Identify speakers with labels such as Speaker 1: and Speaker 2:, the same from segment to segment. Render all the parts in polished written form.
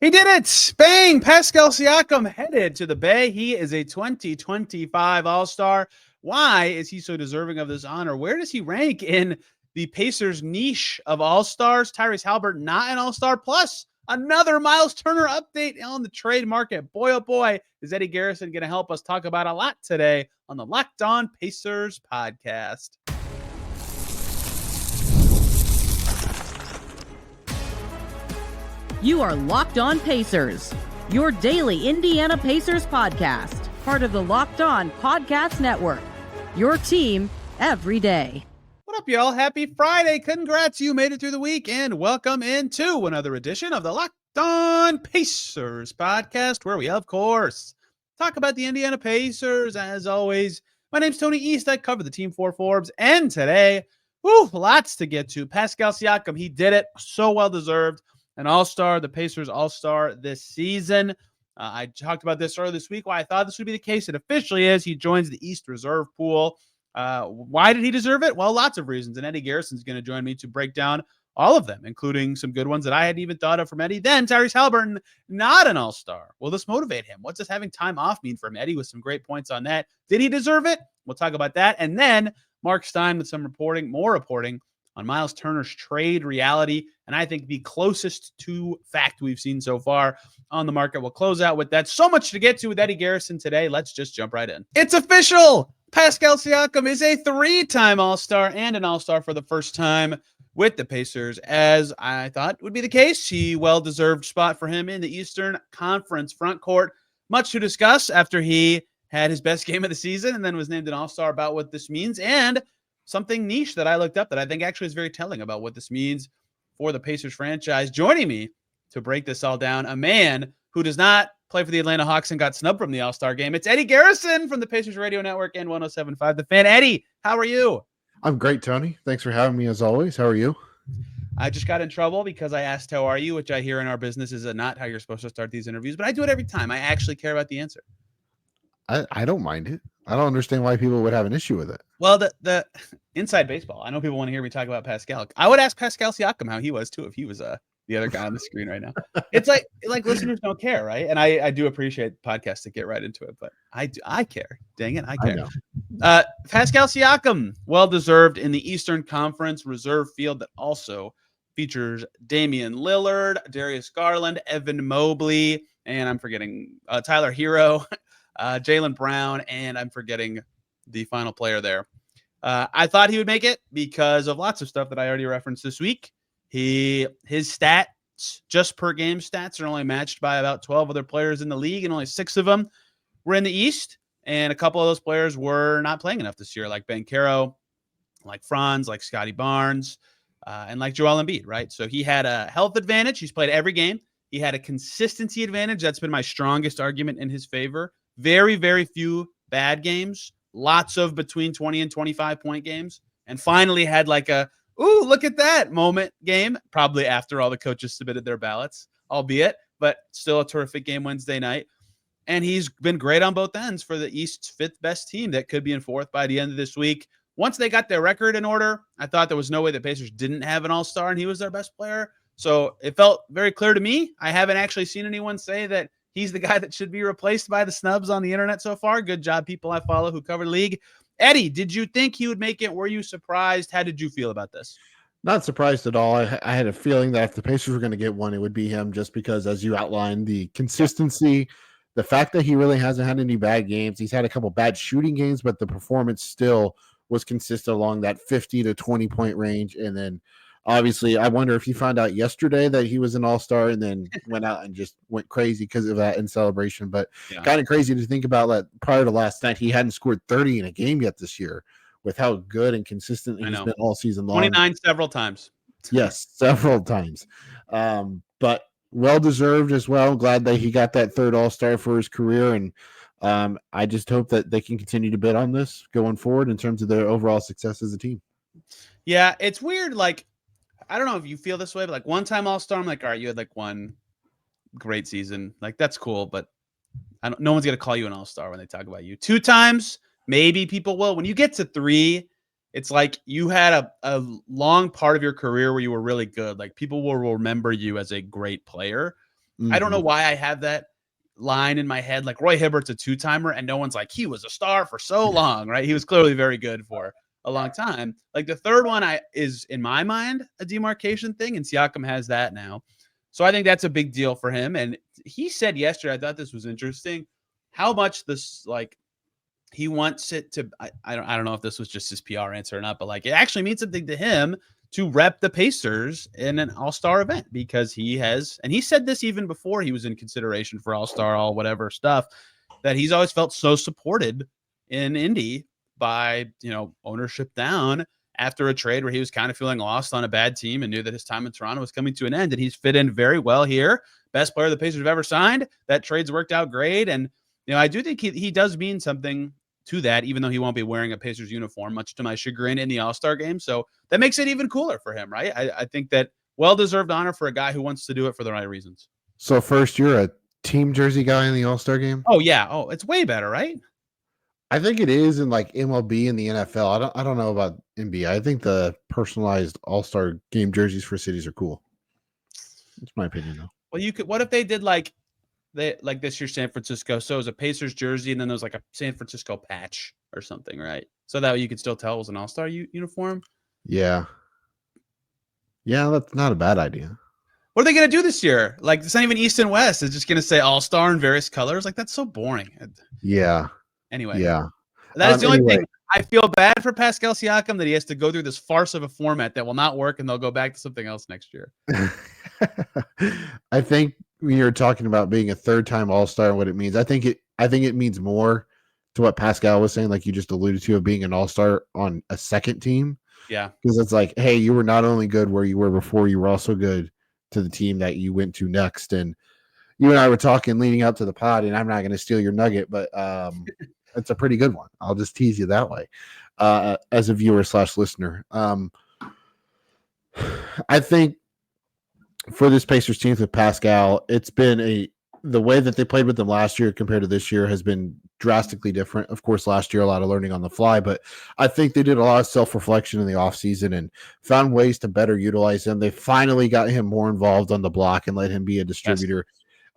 Speaker 1: He did it! Bang! Pascal Siakam headed to the Bay. He is a 2025 All-Star. Why is he so deserving of this honor? Where does he rank in the Pacers niche of All-Stars? Tyrese Haliburton not an All-Star. Plus, another Myles Turner update on the trade market. Boy, oh boy, is Eddie Garrison going to help us talk about a lot today on the Locked On Pacers podcast.
Speaker 2: You are Locked On Pacers, your daily Indiana Pacers podcast, part of the Locked On Podcast Network, your team every day.
Speaker 1: What up, y'all? Happy Friday. Congrats. You made it through the week, and welcome into another edition of the Locked On Pacers podcast, where we, of course, talk about the Indiana Pacers. As always, my name's Tony East. I cover the team for Forbes, and today, lots to get to. Pascal Siakam, he did it. So well-deserved. An all-star, the Pacers all-star this season. I talked about this earlier this week, why I thought this would be the case. It officially is. He joins the East Reserve pool. Why did he deserve it? Well, lots of reasons. And Eddie Garrison is going to join me to break down all of them, including some good ones that I hadn't even thought of from Eddie. Then Tyrese Haliburton, not an all-star. Will this motivate him? What does having time off mean for him? Eddie with some great points on that. Did he deserve it? We'll talk about that. And then Mark Stein with some more reporting on Myles Turner's trade reality, and I think the closest to fact we've seen so far on the market. We'll close out with that. So much to get to with Eddie Garrison today. Let's just jump right in. It's official! Pascal Siakam is a three-time All-Star and an All-Star for the first time with the Pacers, as I thought would be the case. He well-deserved spot for him in the Eastern Conference front court. Much to discuss after he had his best game of the season and then was named an All-Star about what this means, and something niche that I looked up that I think actually is very telling about what this means for the Pacers franchise. Joining me to break this all down, a man who does not play for the Atlanta Hawks and got snubbed from the All-Star game. It's Eddie Garrison from the Pacers Radio Network and 107.5 The Fan. Eddie, how are you?
Speaker 3: I'm great, Tony. Thanks for having me as always. How are you?
Speaker 1: I just got in trouble because I asked, how are you? Which I hear in our business is not how you're supposed to start these interviews, but I do it every time. I actually care about the answer.
Speaker 3: I don't mind it. I don't understand why people would have an issue with it.
Speaker 1: Well, the inside baseball. I know people want to hear me talk about Pascal. I would ask Pascal Siakam how he was too if he was the other guy on the screen right now. It's like listeners don't care, right? And I do appreciate podcasts to get right into it, but I care. Dang it, I care. Pascal Siakam, well deserved in the Eastern Conference reserve field that also features Damian Lillard, Darius Garland, Evan Mobley, and I'm forgetting Tyler Hero. Jaylen Brown, and I'm forgetting the final player there. I thought he would make it because of lots of stuff that I already referenced this week. His stats, just per game stats, are only matched by about 12 other players in the league, and only 6 of them were in the East. And a couple of those players were not playing enough this year, like Ben Caro, like Franz, like Scotty Barnes, and like Joel Embiid, right? So he had a health advantage. He's played every game. He had a consistency advantage. That's been my strongest argument in his favor. Very, very few bad games, lots of between 20 and 25 point games, and finally had like a, ooh, look at that moment game, probably after all the coaches submitted their ballots, albeit, but still a terrific game Wednesday night. And he's been great on both ends for the East's 5th best team that could be in 4th by the end of this week. Once they got their record in order, I thought there was no way the Pacers didn't have an all-star, and he was their best player. So it felt very clear to me. I haven't actually seen anyone say that he's the guy that should be replaced by the snubs on the internet so far. Good job, people I follow who cover the league. Eddie, did you think he would make it? Were you surprised? How did you feel about this?
Speaker 3: Not surprised at all. I had a feeling that if the Pacers were going to get one, it would be him, just because, as you outlined, the consistency, the fact that he really hasn't had any bad games. He's had a couple bad shooting games, but the performance still was consistent along that 50 to 20 point range. And then obviously, I wonder if he found out yesterday that he was an all-star and then went out and just went crazy because of that in celebration. But kind of crazy to think about that prior to last night, he hadn't scored 30 in a game yet this year with how good and consistent he's been all season long.
Speaker 1: 29 several times.
Speaker 3: Yes, several times. But well-deserved as well. Glad that he got that 3rd all-star for his career. And I just hope that they can continue to bid on this going forward in terms of their overall success as a team.
Speaker 1: Yeah, it's weird. Like, I don't know if you feel this way, but like one-time All-Star, I'm like, all right, you had like one great season. Like, that's cool, but no one's going to call you an All-Star when they talk about you. 2 times, maybe people will. When you get to 3, it's like you had a long part of your career where you were really good. Like, people will remember you as a great player. I don't know why I have that line in my head. Like Roy Hibbert's a 2-timer, and no one's like, he was a star for so long, right? He was clearly very good for a long time. Like the third one is in my mind a demarcation thing, and Siakam has that now. So I think that's a big deal for him. And he said yesterday, I thought this was interesting, how much this, like, he wants it to, I don't know if this was just his PR answer or not, but like it actually means something to him to rep the Pacers in an all-star event, because he has, and he said this even before he was in consideration for all-star, all whatever stuff, that he's always felt so supported in Indy by, ownership down after a trade where he was kind of feeling lost on a bad team and knew that his time in Toronto was coming to an end, and he's fit in very well here. Best player the Pacers have ever signed. That trade's worked out great. And, I do think he does mean something to that, even though he won't be wearing a Pacers uniform, much to my chagrin, in the All-Star game. So that makes it even cooler for him, right? I think that well-deserved honor for a guy who wants to do it for the right reasons.
Speaker 3: So first, you're a team jersey guy in the All-Star game?
Speaker 1: Oh, yeah. Oh, it's way better, right?
Speaker 3: I think it is in like MLB and the NFL. I don't know about NBA. I think the personalized All-Star game jerseys for cities are cool. That's my opinion, though.
Speaker 1: Well, what if they did like this year, San Francisco? So it was a Pacers jersey, and then there was like a San Francisco patch or something, right? So that way you could still tell it was an All-Star uniform.
Speaker 3: Yeah. Yeah, that's not a bad idea.
Speaker 1: What are they going to do this year? Like, it's not even East and West. It's just going to say All-Star in various colors. Like, that's so boring.
Speaker 3: Yeah.
Speaker 1: Anyway.
Speaker 3: Yeah.
Speaker 1: That is the only thing. I feel bad for Pascal Siakam that he has to go through this farce of a format that will not work, and they'll go back to something else next year.
Speaker 3: I think when you're talking about being a third-time All-Star and what it means, I think it means more to what Pascal was saying, like you just alluded to, of being an All-Star on a second team.
Speaker 1: Yeah.
Speaker 3: Because it's like, hey, you were not only good where you were before, you were also good to the team that you went to next. And you and I were talking leading up to the pod, and I'm not going to steal your nugget, but it's a pretty good one. I'll just tease you that way as a viewer / listener. I think for this Pacers team with Pascal, it's been the way that they played with them last year compared to this year has been drastically different. Of course, last year, a lot of learning on the fly, but I think they did a lot of self-reflection in the offseason and found ways to better utilize him. They finally got him more involved on the block and let him be a distributor.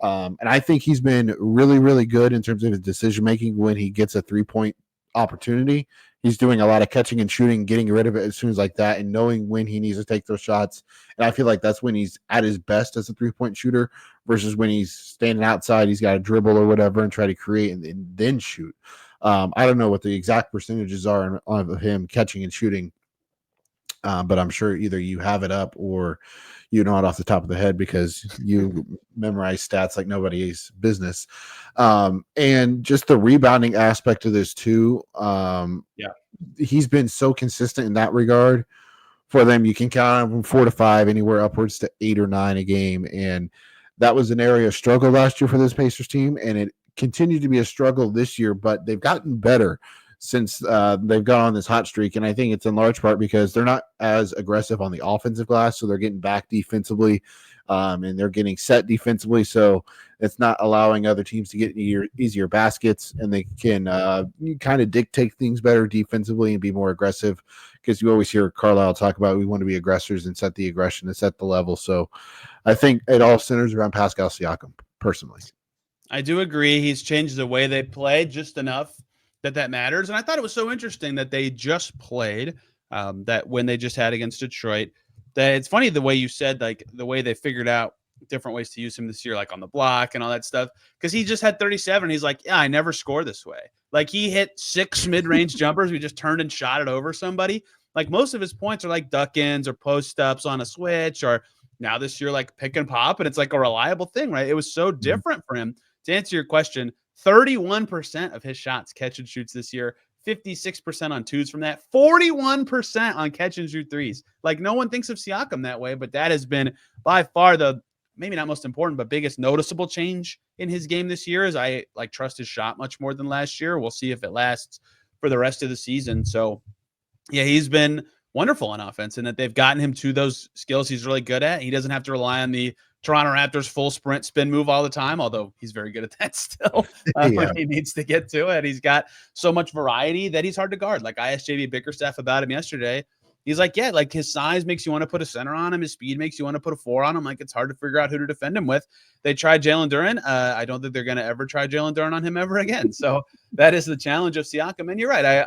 Speaker 3: Yes. And I think he's been really, really good in terms of his decision-making when he gets a three-point opportunity. He's doing a lot of catching and shooting, getting rid of it as soon as like that, and knowing when he needs to take those shots. And I feel like that's when he's at his best as a three-point shooter versus when he's standing outside, he's got to dribble or whatever and try to create and then shoot. I don't know what the exact percentages are of him catching and shooting, but I'm sure either you have it up or you know it off the top of the head because you memorize stats like nobody's business. And just the rebounding aspect of this too. He's been so consistent in that regard for them. You can count on from 4 to 5, anywhere upwards to 8 or 9 a game. And that was an area of struggle last year for this Pacers team. And it continued to be a struggle this year, but they've gotten better since they've gone on this hot streak. And I think it's in large part because they're not as aggressive on the offensive glass. So they're getting back defensively and they're getting set defensively. So it's not allowing other teams to get easier baskets, and they can kind of dictate things better defensively and be more aggressive, because you always hear Carlisle talk about we want to be aggressors and set the aggression and set the level. So I think it all centers around Pascal Siakam, personally.
Speaker 1: I do agree. He's changed the way they play just enough that matters. And I thought it was so interesting that they just played that when they just had against Detroit. That it's funny the way you said, like the way they figured out different ways to use him this year, like on the block and all that stuff, because he just had 37. He's like, yeah, I never score this way. Like he hit 6 mid-range jumpers. We just turned and shot it over somebody. Like most of his points are like duck-ins or post-ups on a switch, or now this year like pick and pop, and it's like a reliable thing, right? It was so different for him. To answer your question, 31% of his shots catch and shoots this year, 56% on twos from that, 41% on catch and shoot threes. Like no one thinks of Siakam that way, but that has been by far the maybe not most important, but biggest noticeable change in his game this year. Is I like trust his shot much more than last year. We'll see if it lasts for the rest of the season. So yeah, he's been wonderful on offense, and that they've gotten him to those skills he's really good at. He doesn't have to rely on the Toronto Raptors full sprint spin move all the time, although he's very good at that still when he needs to get to it. He's got so much variety that he's hard to guard. Like I asked JB Bickerstaff about him yesterday, He's like, yeah, like his size makes you want to put a center on him. His speed makes you want to put a 4 on him. Like it's hard to figure out who to defend him with. They tried Jalen Duren. I don't think they're going to ever try Jalen Duren on him ever again. So that is the challenge of Siakam. And you're right.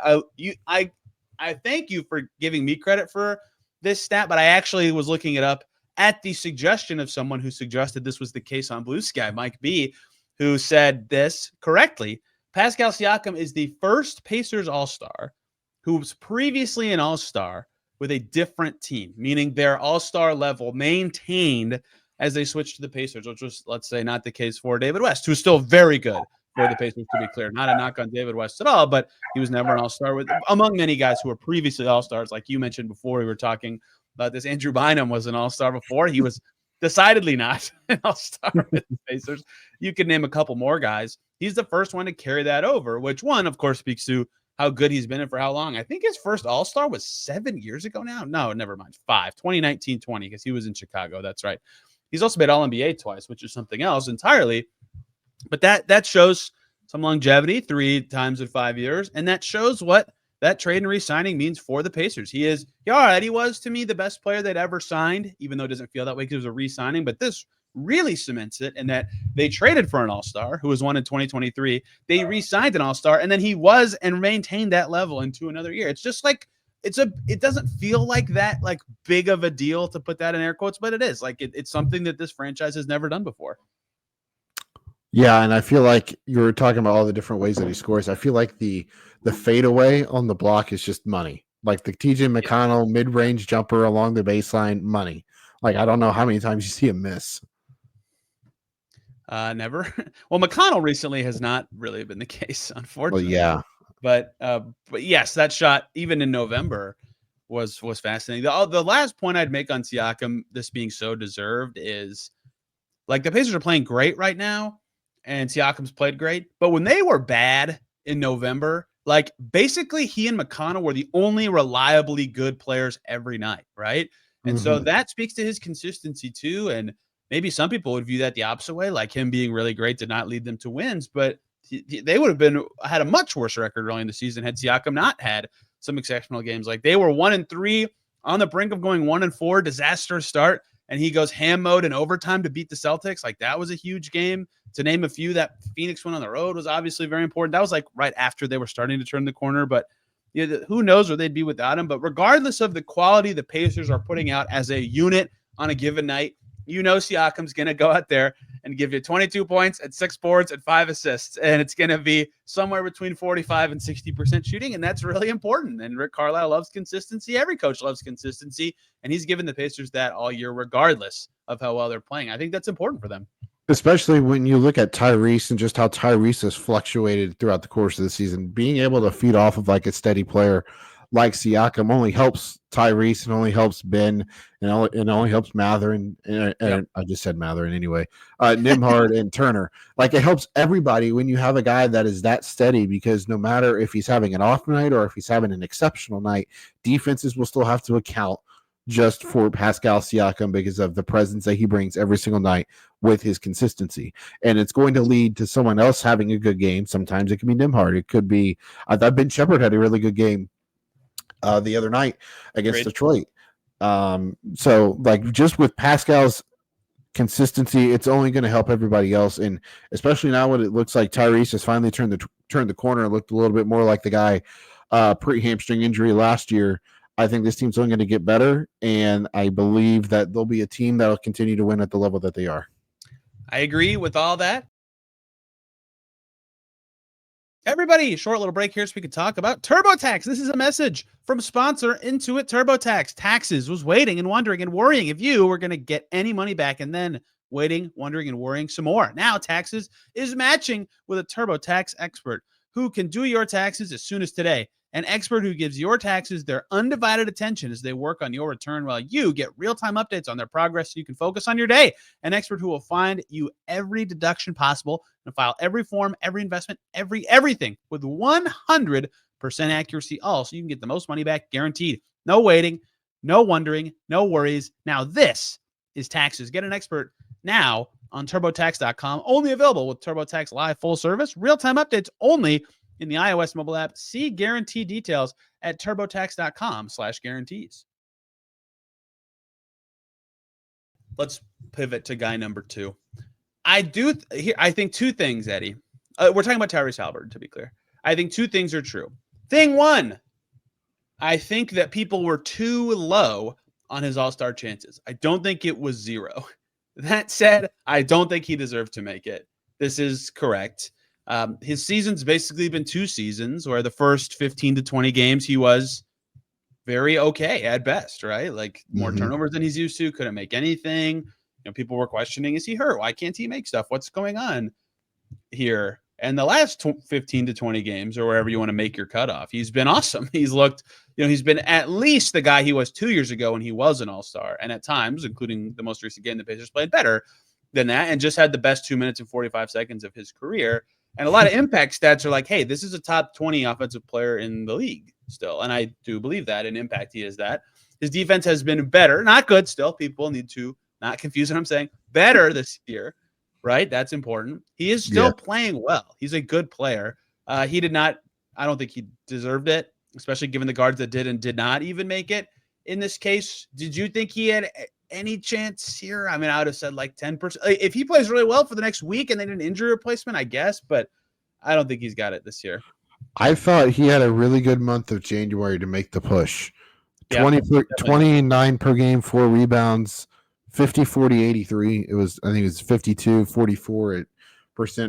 Speaker 1: I thank you for giving me credit for this stat, but I actually was looking it up at the suggestion of someone who suggested this was the case on Blue Sky, Mike B, who said this correctly. Pascal Siakam is the first Pacers All-Star who was previously an All-Star with a different team, meaning their All-Star level maintained as they switched to the Pacers, which was, let's say, not the case for David West, who's still very good for the Pacers, to be clear. Not a knock on David West at all, but he was never an All-Star among many guys who were previously All-Stars. Like you mentioned before, we were talking about this. Andrew Bynum was an All-Star before. He was decidedly not an All-Star with the Pacers. You could name a couple more guys. He's the first one to carry that over, which one, of course, speaks to how good he's been and for how long. I think his first All-Star was 7 years ago now. No, never mind. 2019-20, because he was in Chicago. That's right. He's also made All-NBA twice, which is something else entirely. But that shows some longevity, 3 times in 5 years. And that shows what that trade and re-signing means for the Pacers. He already was, to me, the best player they'd ever signed, even though it doesn't feel that way because it was a re-signing. But this really cements it in that they traded for an All-Star who was one in 2023. They re-signed an All-Star, and then he was and maintained that level into another year. It's just like it doesn't feel like that like big of a deal to put that in air quotes, but it is. Like it's something that this franchise has never done before.
Speaker 3: Yeah, and I feel like you were talking about all the different ways that he scores. I feel like the fadeaway on the block is just money. Like the TJ McConnell mid-range jumper along the baseline, money. Like I don't know how many times you see him miss.
Speaker 1: Never. Well, McConnell recently has not really been the case, unfortunately.
Speaker 3: Well, yeah.
Speaker 1: But yes, that shot even in November was fascinating. The last point I'd make on Siakam, this being so deserved, is like the Pacers are playing great right now, and Siakam's played great. But when they were bad in November, like basically he and McConnell were the only reliably good players every night, right? And so that speaks to his consistency too. And maybe some people would view that the opposite way, like him being really great did not lead them to wins, but they would have had a much worse record early in the season had Siakam not had some exceptional games. Like they were 1-3 on the brink of going 1-4, disastrous start, and he goes ham mode in overtime to beat the Celtics. Like that was a huge game. To name a few, that Phoenix went on the road was obviously very important. That was like right after they were starting to turn the corner, but who knows where they'd be without him. But regardless of the quality the Pacers are putting out as a unit on a given night, you know Siakam's going to go out there and give you 22 points and 6 boards and 5 assists. And it's going to be somewhere between 45 and 60% shooting. And that's really important. And Rick Carlisle loves consistency. Every coach loves consistency. And he's given the Pacers that all year, regardless of how well they're playing. I think that's important for them.
Speaker 3: Especially when you look at Tyrese and just how Tyrese has fluctuated throughout the course of the season. Being able to feed off of like a steady player like Siakam only helps Tyrese and only helps Ben and only helps Mathurin. And I just said Mathurin anyway. Nembhard and Turner. Like it helps everybody when you have a guy that is that steady, because no matter if he's having an off night or if he's having an exceptional night, defenses will still have to account just for Pascal Siakam because of the presence that he brings every single night with his consistency. And it's going to lead to someone else having a good game. Sometimes it can be Nembhard. It could be, I thought Ben Shepherd had a really good game the other night against Detroit. So like just with Pascal's consistency, it's only going to help everybody else. And especially now when it looks like Tyrese has finally turned the corner and looked a little bit more like the guy pre-hamstring injury last year. I think this team's only going to get better, and I believe that they'll be a team that will continue to win at the level that they are.
Speaker 1: I agree with all that. Everybody, short little break here so we can talk about TurboTax. This is a message from sponsor Intuit TurboTax. Taxes was waiting and wondering and worrying if you were going to get any money back, and then waiting, wondering, and worrying some more. Now Taxes is matching with a TurboTax expert who can do your taxes as soon as today. An expert who gives your taxes their undivided attention as they work on your return while you get real-time updates on their progress so you can focus on your day. An expert who will find you every deduction possible and file every form, every investment, everything with 100% accuracy, all so you can get the most money back guaranteed. No waiting, no wondering, no worries. Now this is Taxes. Get an expert now on TurboTax.com. Only available with TurboTax Live Full Service. Real-time updates only in the iOS mobile app. See guarantee details at turbotax.com/guarantees. Let's pivot to guy number 2. I think 2 things, Eddie. We're talking about Tyrese Haliburton, to be clear. I think 2 things are true. Thing 1, I think that people were too low on his all-star chances. I don't think it was 0. That said, I don't think he deserved to make it. This is correct. His season's basically been 2 seasons where the first 15 to 20 games he was very okay at best, right? Like more turnovers than he's used to, couldn't make anything. People were questioning, is he hurt? Why can't he make stuff? What's going on here? And the last 15 to 20 games, or wherever you want to make your cutoff, he's been awesome. He's looked, he's been at least the guy he was 2 years ago when he was an all-star. And at times, including the most recent game, the Pacers played better than that and just had the best 2 minutes and 45 seconds of his career. And a lot of impact stats are like, hey, this is a top 20 offensive player in the league still. And I do believe that in impact he is that. His defense has been better, not good still. People need to not confuse what I'm saying. Better this year, right? That's important. He is still playing well. He's a good player. He did not, I don't think he deserved it, especially given the guards that did and did not even make it in this case. Did you think he had any chance here? I mean, I would have said like 10%. If he plays really well for the next week and they did an injury replacement, I guess, but I don't think he's got it this year.
Speaker 3: I thought he had a really good month of January to make the push. 29 per game, 4 rebounds, 50, 40, 83. I think it was 52, 44%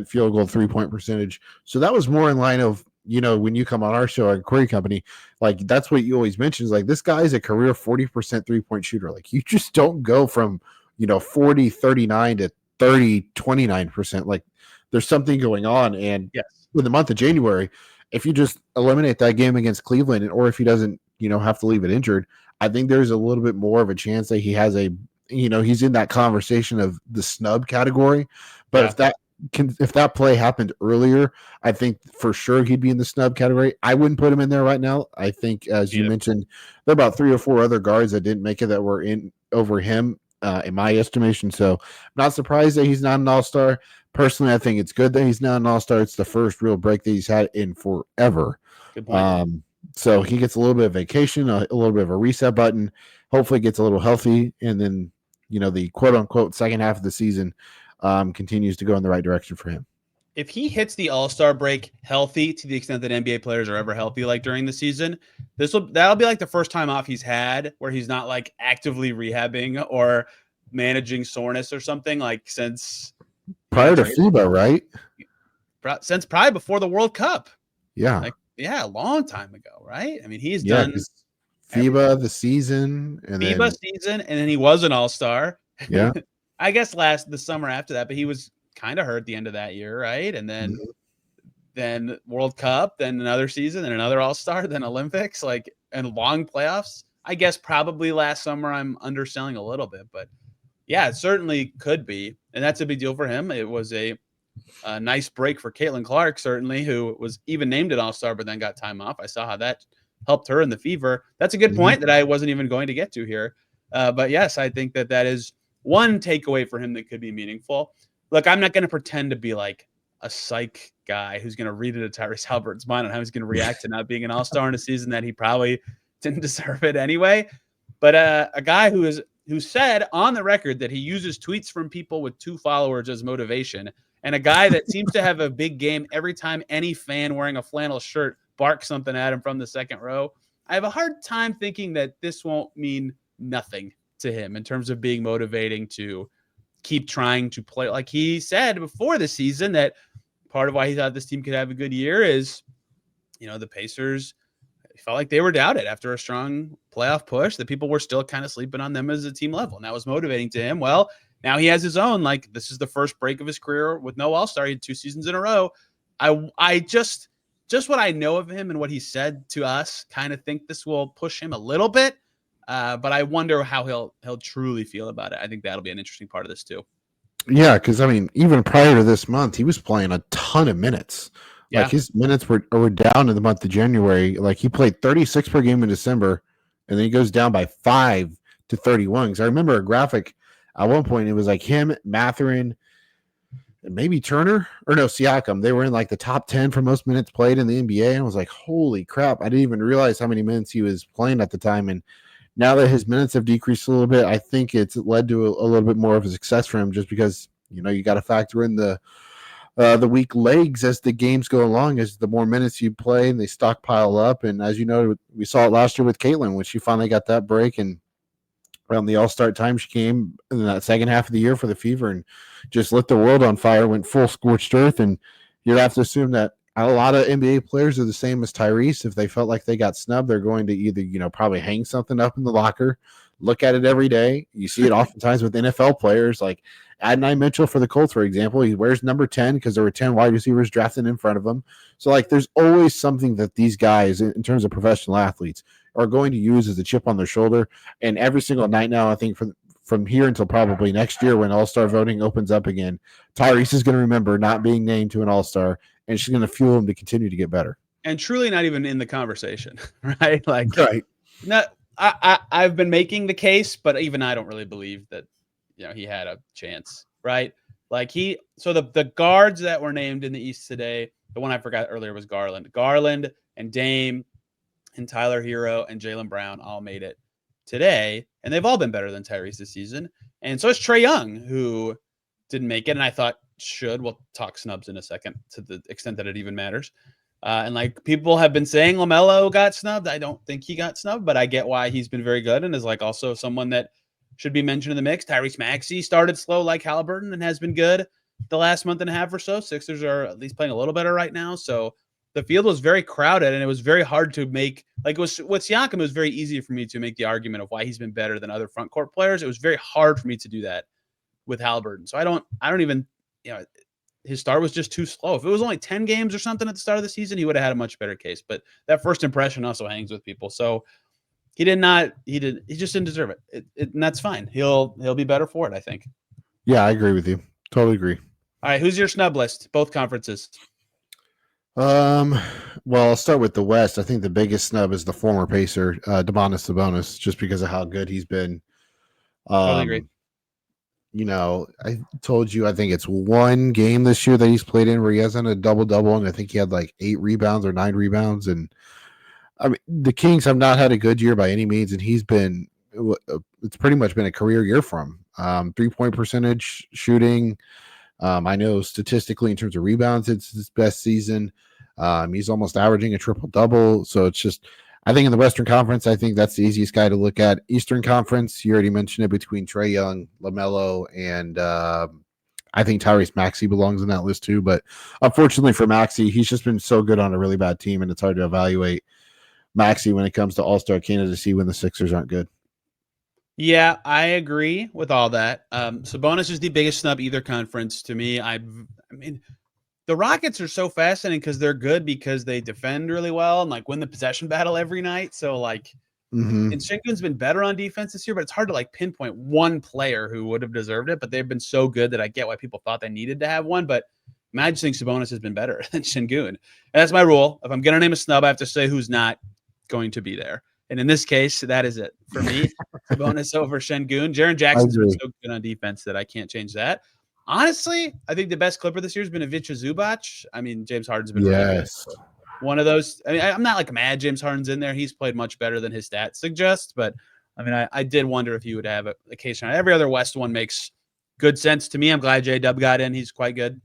Speaker 3: field goal, 3-point percentage. So that was more in line of, when you come on our show at Query Company, like that's what you always mention is like, this guy is a career 40% 3-point shooter. Like you just don't go from, 40, 39 to 30, 29%. Like there's something going on. And in the month of January, if you just eliminate that game against Cleveland, or if he doesn't, have to leave it injured, I think there's a little bit more of a chance that he has he's in that conversation of the snub category. But if that play happened earlier, I think for sure he'd be in the snub category. I wouldn't put him in there right now. I think, as you mentioned, there are about 3 or 4 other guards that didn't make it that were in over him, in my estimation. So I'm not surprised that he's not an all-star. Personally, I think it's good that he's not an all-star. It's the first real break that he's had in forever.
Speaker 1: Good point.
Speaker 3: So he gets a little bit of vacation, a little bit of a reset button, hopefully gets a little healthy, and then, the quote-unquote second half of the season continues to go in the right direction for him.
Speaker 1: If he hits the all-star break healthy, to the extent that NBA players are ever healthy, like during the season, that'll be like the first time off he's had where he's not like actively rehabbing or managing soreness or something, like since
Speaker 3: prior to FIBA, right?
Speaker 1: Since probably before the World Cup.
Speaker 3: Yeah.
Speaker 1: A long time ago, right? I mean, he's done
Speaker 3: FIBA the season, and
Speaker 1: then he was an all-star.
Speaker 3: Yeah.
Speaker 1: I guess the summer after that, but he was kind of hurt at the end of that year, right? And then World Cup, then another season, then another all-star, then Olympics, and long playoffs. I guess probably last summer I'm underselling a little bit, but yeah, it certainly could be. And that's a big deal for him. It was a nice break for Caitlin Clark, certainly, who was even named an all-star, but then got time off. I saw how that helped her in the Fever. That's a good point that I wasn't even going to get to here. But yes, I think that is one takeaway for him that could be meaningful. Look, I'm not going to pretend to be like a psych guy who's going to read into Tyrese Haliburton's mind on how he's going to react to not being an all-star in a season that he probably didn't deserve it anyway. But a guy who said on the record that he uses tweets from people with 2 followers as motivation, and a guy that seems to have a big game every time any fan wearing a flannel shirt barks something at him from the second row. I have a hard time thinking that this won't mean nothing to him in terms of being motivating to keep trying to play. Like he said before the season that part of why he thought this team could have a good year is, the Pacers felt like they were doubted after a strong playoff push, that people were still kind of sleeping on them as a team level. And that was motivating to him. Well, now he has his own, this is the first break of his career with no all-star. He had 2 seasons in a row. I just what I know of him and what he said to us kind of think this will push him a little bit. But I wonder how he'll truly feel about it. I think that'll be an interesting part of this too.
Speaker 3: Yeah, because even prior to this month, he was playing a ton of minutes. Yeah. His minutes were down in the month of January. He played 36 per game in December, and then he goes down by 5 to 31. Because I remember a graphic at one point, it was him, Mathurin, maybe Turner or no, Siakam. They were in like the top 10 for most minutes played in the NBA. And I was like, holy crap. I didn't even realize how many minutes he was playing at the time. And now that his minutes have decreased a little bit, I think it's led to a little bit more of a success for him just because, you got to factor in the weak legs as the games go along, as the more minutes you play and they stockpile up. And as you know, we saw it last year with Caitlin when she finally got that break, and around the all-star time she came in that second half of the year for the Fever and just lit the world on fire, went full scorched earth. And you'd have to assume that a lot of NBA players are the same as Tyrese. If they felt like they got snubbed, they're going to either, probably hang something up in the locker, look at it every day. You see it oftentimes with NFL players like Adonai Mitchell for the Colts, for example. He wears number 10 because there were 10 wide receivers drafted in front of him. So, like, there's always something that these guys, in terms of professional athletes, are going to use as a chip on their shoulder. And every single night now, I think from here until probably next year when All-Star voting opens up again, Tyrese is going to remember not being named to an All-Star, and she's going to fuel him to continue to get better.
Speaker 1: And truly not even in the conversation, right? Like,
Speaker 3: right.
Speaker 1: No, I've been making the case, but even I don't really believe that, he had a chance, right? Like so the guards that were named in the East today, the one I forgot earlier was Garland and Dame and Tyler Hero and Jaylen Brown all made it today, and they've all been better than Tyrese this season. And so is Trae Young, who didn't make it, and I thought we'll talk snubs in a second to the extent that it even matters. And like people have been saying LaMelo got snubbed. I don't think he got snubbed, but I get why he's been very good and is like also someone that should be mentioned in the mix. Tyrese Maxey started slow like Haliburton and has been good the last month and a half or so. Sixers are at least playing a little better right now. So the field was very crowded, and it was very hard to make, like it was with Siakam, it was very easy for me to make the argument of why he's been better than other front court players. It was very hard for me to do that with Haliburton. So I don't even, his start was just too slow. If it was only 10 games or something at the start of the season, he would have had a much better case. But that first impression also hangs with people. So he just didn't deserve it. And that's fine. He'll be better for it, I think.
Speaker 3: Yeah, I agree with you. Totally agree.
Speaker 1: All right, who's your snub list? Both conferences.
Speaker 3: Well, I'll start with the West. I think the biggest snub is the former Pacer, Domantas Sabonis, just because of how good he's been.
Speaker 1: Totally agree.
Speaker 3: I told you, I think it's one game this year that he's played in where he hasn't a double-double, and I think he had like 8 rebounds or 9 rebounds. And I mean, the Kings have not had a good year by any means, and it's pretty much been a career year for him. 3-point percentage, shooting. I know statistically in terms of rebounds, it's his best season. He's almost averaging a triple-double. So it's just, I think in the Western Conference, I think that's the easiest guy to look at. Eastern Conference, you already mentioned it, between Trae Young, LaMelo, and I think Tyrese Maxey belongs in that list too. But unfortunately for Maxey, he's just been so good on a really bad team, and it's hard to evaluate Maxey when it comes to All-Star candidacy when the Sixers aren't good.
Speaker 1: Yeah, I agree with all that. Sabonis is the biggest snub either conference to me. I mean, the Rockets are so fascinating because they're good because they defend really well and like win the possession battle every night. So like, and Şengün's been better on defense this year, but it's hard to like pinpoint one player who would have deserved it. But they've been so good that I get why people thought they needed to have one. But I just think Sabonis has been better than Şengün. And that's my rule. If I'm going to name a snub, I have to say who's not going to be there. And in this case, that is it for me. Sabonis over Şengün. Jaren Jackson's been so good on defense that I can't change that. Honestly, I think the best Clipper this year has been Ivica Zubac. I mean, James Harden's been really good. One of those. I mean, I'm not like mad James Harden's in there. He's played much better than his stats suggest. But I mean, I did wonder if he would have a case. Every other West one makes good sense to me. I'm glad J-Dub got in. He's quite good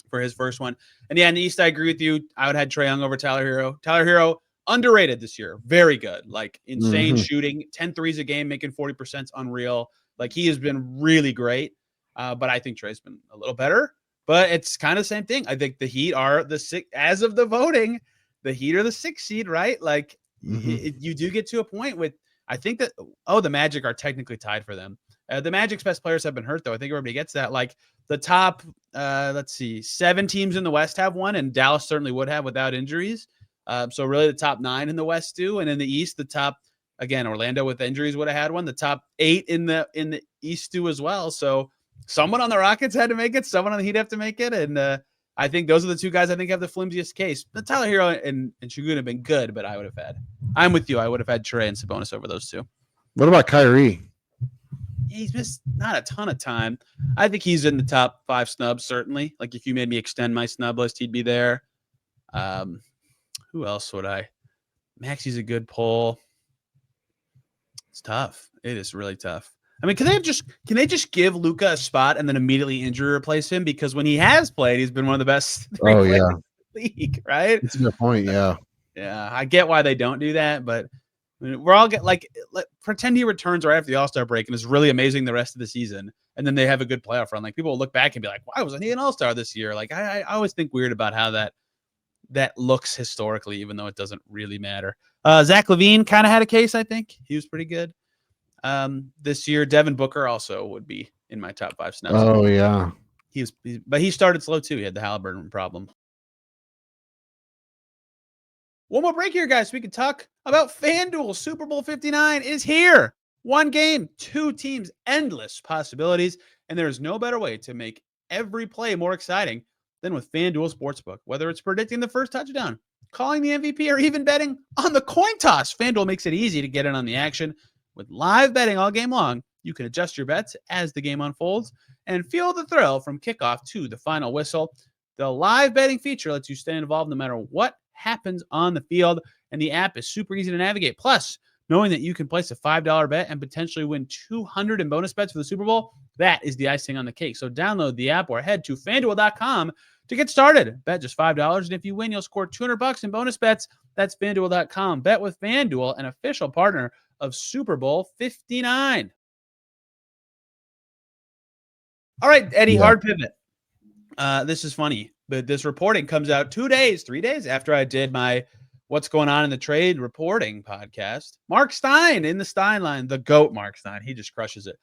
Speaker 1: for his first one. And yeah, in the East, I agree with you. I would have had Trae Young over Tyler Hero. Tyler Hero, underrated this year. Very good. Like insane shooting. 10 threes a game, making 40% is unreal. Like he has been really great. But I think Trae's been a little better. But it's kind of the same thing. I think the Heat are the six, as of the voting, the Heat are the 6th seed, right? Like you do get to a point with, I think that, the Magic are technically tied for them. The Magic's best players have been hurt, though. I think everybody gets that. Like the top, 7 teams in the West have one, and Dallas certainly would have without injuries. So really the top 9 in the West do. And in the East, the top, again, Orlando with injuries would have had one. The top 8 in the East do as well. So someone on the Rockets had to make it. Someone on the Heat have to make it. And I think those are the 2 guys I think have the flimsiest case. The Tyler Hero and Şengün have been good, but I'm with you. I would have had Trae and Sabonis over those 2.
Speaker 3: What about Kyrie?
Speaker 1: he's missed not a ton of time. I think he's in the top 5 snubs, certainly. Like if you made me extend my snub list, he'd be there. Who else would I? Maxi's a good pull. It's tough. It is really tough. I mean, can they just give Luka a spot and then immediately injury replace him? Because when he has played, he's been one of the best players in the league, right?
Speaker 3: That's a good point. Yeah.
Speaker 1: Yeah, I get why they don't do that, but I mean, we're all pretend he returns right after the All-Star break and is really amazing the rest of the season, and then they have a good playoff run. Like people will look back and be like, "Why wasn't he an All-Star this year?" Like I always think weird about how that looks historically, even though it doesn't really matter. Zach LaVine kind of had a case. I think he was pretty good this year. Devin Booker also would be in my top 5 snubs.
Speaker 3: Oh yeah,
Speaker 1: but he started slow too. He had the Haliburton problem. One more break here, guys. So we can talk about FanDuel. Super Bowl 59 is here. 1 game, 2 teams, endless possibilities, and there is no better way to make every play more exciting than with FanDuel Sportsbook. Whether it's predicting the first touchdown, calling the MVP, or even betting on the coin toss, FanDuel makes it easy to get in on the action. With live betting all game long, you can adjust your bets as the game unfolds and feel the thrill from kickoff to the final whistle. The live betting feature lets you stay involved no matter what happens on the field, and the app is super easy to navigate. Plus, knowing that you can place a $5 bet and potentially win $200 in bonus bets for the Super Bowl, that is the icing on the cake. So download the app or head to FanDuel.com to get started. Bet just $5, and if you win, you'll score $200 in bonus bets. That's FanDuel.com. Bet with FanDuel, an official partner of Super Bowl 59. All right, Eddie, hard pivot. This is funny, but this reporting comes out 3 days after I did my What's Going On in the Trade reporting podcast. Mark Stein in the Stein line, the GOAT Mark Stein. He just crushes it.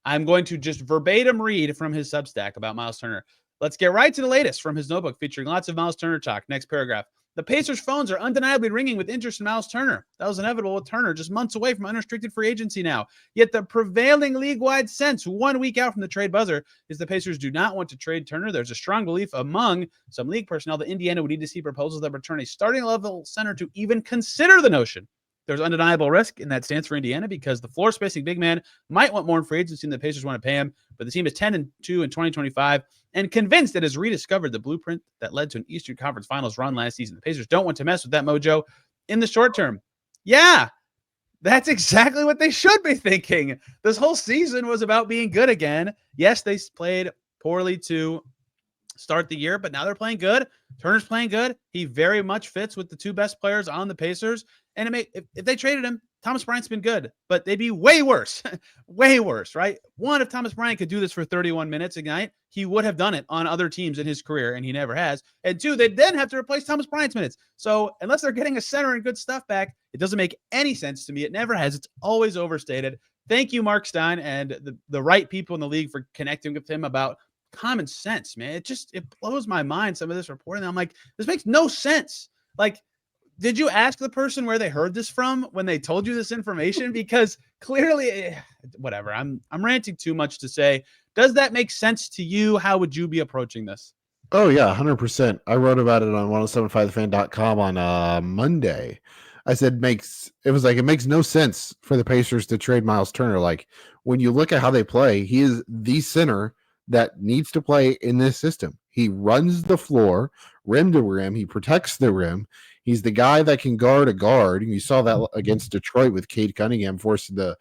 Speaker 1: I'm going to just verbatim read from his Substack about Myles Turner. Let's get right to the latest from his notebook featuring lots of Myles Turner talk. Next paragraph. The Pacers' phones are undeniably ringing with interest in Myles Turner. That was inevitable with Turner just months away from unrestricted free agency now. Yet the prevailing league-wide sense 1 week out from the trade buzzer is the Pacers do not want to trade Turner. There's a strong belief among some league personnel that Indiana would need to see proposals that return a starting-level center to even consider the notion. There's undeniable risk in that stance for Indiana because the floor-spacing big man might want more in free agency than the Pacers want to pay him, but the team is 10-2 in 2025 and convinced it has rediscovered the blueprint that led to an Eastern Conference Finals run last season. The Pacers don't want to mess with that mojo in the short term. Yeah, that's exactly what they should be thinking. This whole season was about being good again. Yes, they played poorly to start the year, but now they're playing good. Turner's playing good. He very much fits with the 2 best players on the Pacers. And if they traded him, Thomas Bryant's been good, but they'd be way worse, way worse, right? 1, if Thomas Bryant could do this for 31 minutes a night, he would have done it on other teams in his career, and he never has. And 2, they'd then have to replace Thomas Bryant's minutes. So unless they're getting a center and good stuff back, it doesn't make any sense to me. It never has. It's always overstated. Thank you, Mark Stein, and the right people in the league for connecting with him about common sense, man. It blows my mind, some of this reporting. I'm like, this makes no sense. Like, did you ask the person where they heard this from when they told you this information? Because clearly, whatever, I'm ranting too much to say. Does that make sense to you? How would you be approaching this?
Speaker 3: Oh yeah, 100%. I wrote about it on 1075thefan.com on Monday. I said it makes no sense for the Pacers to trade Myles Turner. Like when you look at how they play, he is the center that needs to play in this system. He runs the floor, rim to rim. He protects the rim. He's the guy that can guard a guard. And you saw that against Detroit with Cade Cunningham forcing the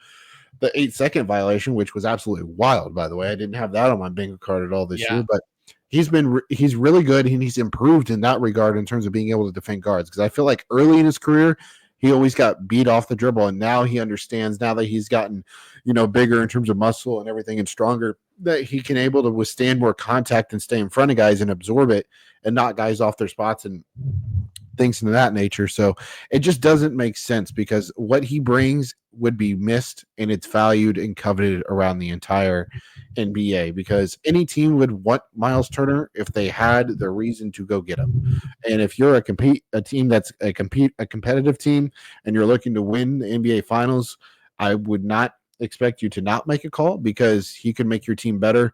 Speaker 3: 8-second violation, which was absolutely wild, by the way. I didn't have that on my bingo card at all this year, but he's really good, and he's improved in that regard in terms of being able to defend guards. Because I feel like early in his career, he always got beat off the dribble, and now he understands, now that he's gotten, bigger in terms of muscle and everything and stronger, that he can able to withstand more contact and stay in front of guys and absorb it and knock guys off their spots and things of that nature. So it just doesn't make sense because what he brings would be missed, and it's valued and coveted around the entire NBA because any team would want Myles Turner if they had the reason to go get him. And if you're a team that's a competitive team and you're looking to win the NBA Finals, I would not expect you to not make a call because he can make your team better.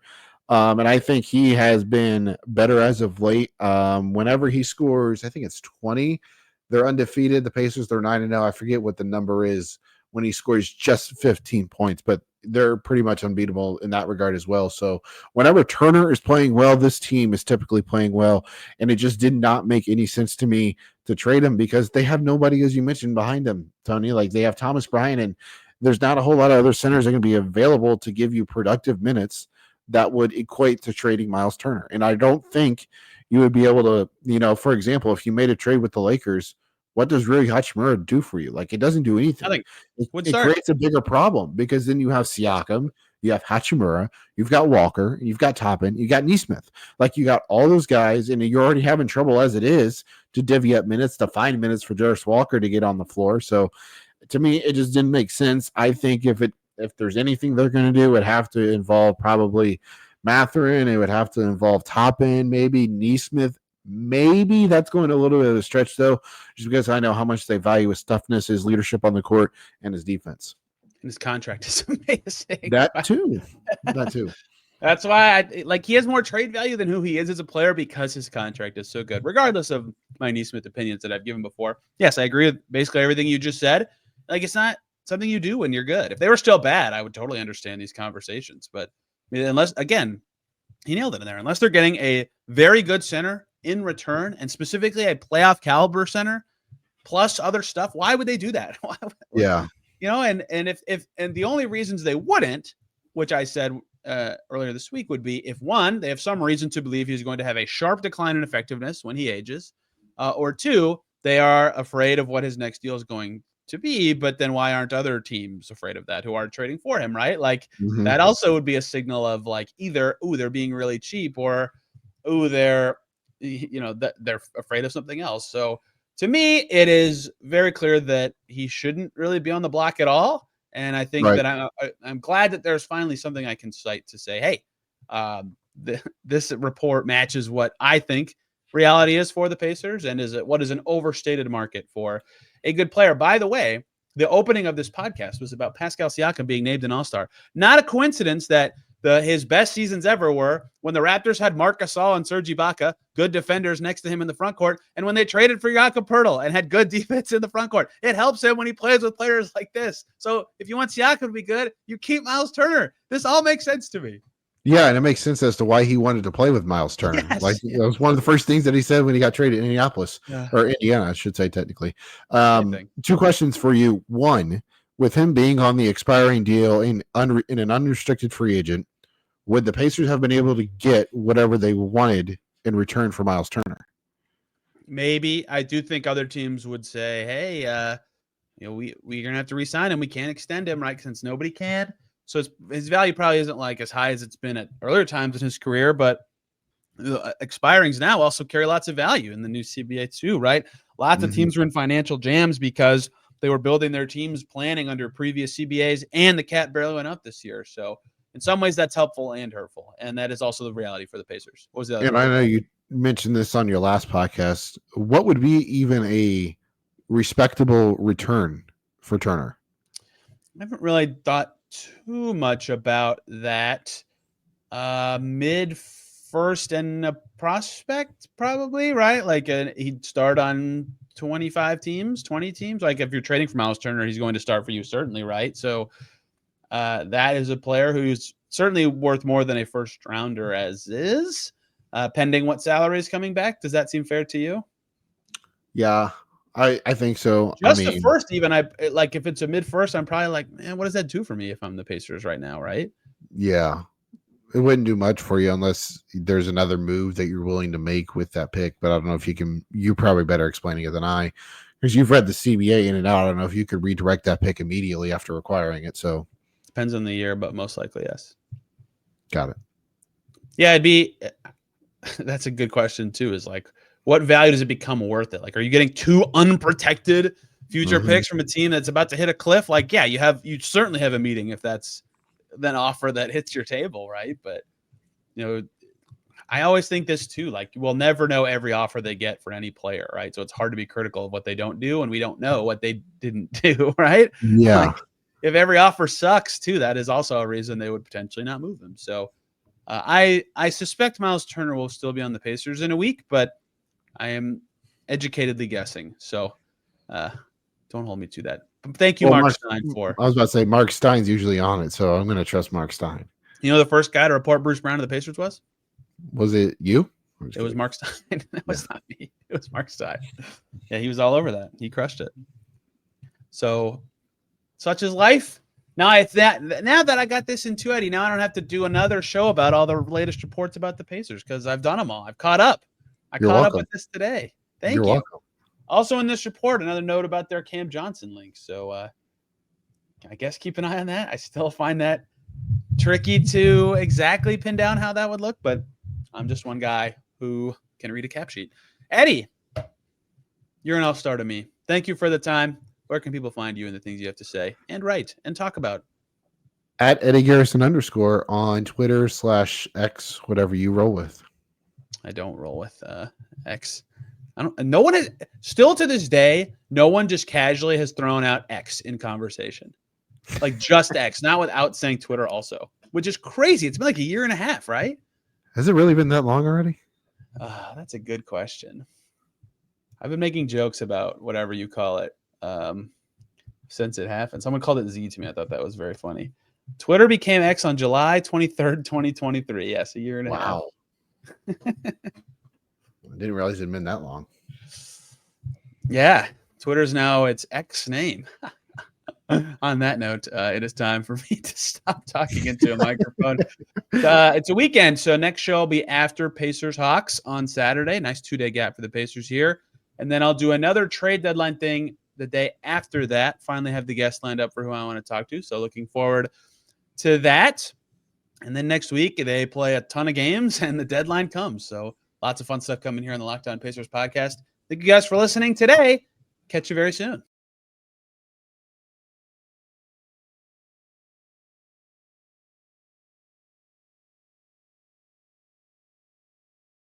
Speaker 3: And I think he has been better as of late. Whenever he scores, I think it's 20, they're undefeated. The Pacers, they're 9-0. I forget what the number is when he scores just 15 points, but they're pretty much unbeatable in that regard as well. So whenever Turner is playing well, this team is typically playing well. And it just did not make any sense to me to trade him because they have nobody, as you mentioned, behind him, Tony. Like they have Thomas Bryant, and there's not a whole lot of other centers that are going to be available to give you productive minutes that would equate to trading Myles Turner. And I don't think you would be able to, for example, if you made a trade with the Lakers, what does Rui Hachimura do for you? Like, it doesn't do anything.
Speaker 1: Nothing.
Speaker 3: It creates a bigger problem because then you have Siakam, you have Hachimura, you've got Walker, you've got Toppin, you got Nesmith. Like, you got all those guys, and you're already having trouble as it is to divvy up minutes, to find minutes for Jarvis Walker to get on the floor. So, to me, it just didn't make sense. I think if there's anything they're going to do, it would have to involve probably Mathurin. It would have to involve Toppin, maybe Nesmith. Maybe that's going a little bit of a stretch, though, just because I know how much they value his toughness, his leadership on the court, and his defense.
Speaker 1: And his contract is amazing.
Speaker 3: That too.
Speaker 1: That's why he has more trade value than who he is as a player because his contract is so good. Regardless of my Nesmith opinions that I've given before, yes, I agree with basically everything you just said. Like, it's not something you do when you're good. If they were still bad, I would totally understand these conversations. But I mean, unless, again, he nailed it in there. Unless they're getting a very good center in return, and specifically a playoff caliber center plus other stuff, why would they do that?
Speaker 3: Yeah.
Speaker 1: And if the only reasons they wouldn't, which I said earlier this week, would be if one, they have some reason to believe he's going to have a sharp decline in effectiveness when he ages, or two, they are afraid of what his next deal is going to be. But then why aren't other teams afraid of that who are trading for him, right? Like that also would be a signal of like either, they're being really cheap, or they're they're afraid of something else. So to me, it is very clear that he shouldn't really be on the block at all. And I think that I'm glad that there's finally something I can cite to say, hey, this report matches what I think reality is for the Pacers, and what is an overstated market for a good player. By the way, the opening of this podcast was about Pascal Siakam being named an All-Star. Not a coincidence that his best seasons ever were when the Raptors had Marc Gasol and Serge Ibaka, good defenders next to him in the front court, and when they traded for Jakob Poeltl and had good defense in the front court. It helps him when he plays with players like this. So if you want Siakam to be good, you keep Myles Turner. This all makes sense to me.
Speaker 3: Yeah, and it makes sense as to why he wanted to play with Myles Turner. Yes, that was one of the first things that he said when he got traded in Indianapolis, or Indiana, I should say technically. 2 questions for you. One, with him being on the expiring deal in an unrestricted free agent, would the Pacers have been able to get whatever they wanted in return for Myles Turner?
Speaker 1: Maybe. I do think other teams would say, hey, we're going to have to re-sign him. We can't extend him, right, since nobody can. So his value probably isn't like as high as it's been at earlier times in his career, but expirings now also carry lots of value in the new CBA too, right? Lots of teams are in financial jams because they were building their teams planning under previous CBAs, and the cap barely went up this year. So in some ways that's helpful and hurtful. And that is also the reality for the Pacers. What was the other
Speaker 3: And I know you mentioned this on your last podcast. What would be even a respectable return for Turner?
Speaker 1: I haven't really thought too much about that. Mid first and a prospect, probably, right? Like he'd start on 25 teams, 20 teams. Like if you're trading for Myles Turner, he's going to start for you, certainly, right? So that is a player who's certainly worth more than a first rounder as is, pending what salary is coming back. Does that seem fair to you?
Speaker 3: Yeah, I think so.
Speaker 1: The first, even like if it's a mid first, I'm probably like, man, what does that do for me if I'm the Pacers right now, right?
Speaker 3: Yeah, it wouldn't do much for you unless there's another move that you're willing to make with that pick. But I don't know if you can. You're probably better explaining it than I, because you've read the CBA in and out. I don't know if you could redirect that pick immediately after acquiring it. So
Speaker 1: depends on the year, but most likely yes.
Speaker 3: Got it.
Speaker 1: Yeah, it'd be. That's a good question too. Is like, what value does it become worth it? Like, are you getting 2 unprotected future picks from a team that's about to hit a cliff? Like, yeah, you certainly have a meeting if that's an offer that hits your table, right? But I always think this too. Like, we'll never know every offer they get for any player, right? So it's hard to be critical of what they don't do, and we don't know what they didn't do, right?
Speaker 3: Yeah.
Speaker 1: Like, if every offer sucks too, that is also a reason they would potentially not move them. So I suspect Myles Turner will still be on the Pacers in a week, but I am educatedly guessing. So don't hold me to that Thank you,
Speaker 3: Well,
Speaker 1: Mark Stein, for.
Speaker 3: I was about to say Mark Stein's usually on it, so I'm going to trust Mark Stein.
Speaker 1: You know, the first guy to report Bruce Brown to the Pacers was?
Speaker 3: Was it you?
Speaker 1: It was Mark Stein. That was not me. It was Mark Stein. Yeah, he was all over that. He crushed it. So, such is life. Now that I got this into Eddie, now I don't have to do another show about all the latest reports about the Pacers because I've done them all. I've caught up.
Speaker 3: You're
Speaker 1: caught
Speaker 3: welcome.
Speaker 1: up with this today. Thank
Speaker 3: You're
Speaker 1: you.
Speaker 3: welcome.
Speaker 1: Also in this report, another note about their Cam Johnson link. So I guess keep an eye on that. I still find that tricky to exactly pin down how that would look, but I'm just one guy who can read a cap sheet. Eddie, you're an all-star to me. Thank you for the time. Where can people find you and the things you have to say and write and talk about?
Speaker 3: At Eddie Garrison _ on Twitter /X, whatever you roll with.
Speaker 1: I don't roll with X. No one has, still to this day, no one just casually has thrown out X in conversation. Like just X, not without saying Twitter also, which is crazy. It's been like a year and a half, right?
Speaker 3: Has it really been that long already?
Speaker 1: That's a good question. I've been making jokes about whatever you call it since it happened. Someone called it Z to me. I thought that was very funny. Twitter became X on July 23rd, 2023. Yes, a year and a half.
Speaker 3: Wow. I didn't realize it had been that long.
Speaker 1: Yeah. Twitter's now its X name. On that note, it is time for me to stop talking into a microphone. It's a weekend, so next show will be after Pacers Hawks on Saturday. Nice 2-day gap for the Pacers here. And then I'll do another trade deadline thing the day after that. Finally have the guest lined up for who I want to talk to. So looking forward to that. And then next week, they play a ton of games and the deadline comes. So lots of fun stuff coming here on the Locked On Pacers podcast. Thank you guys for listening today. Catch you very soon.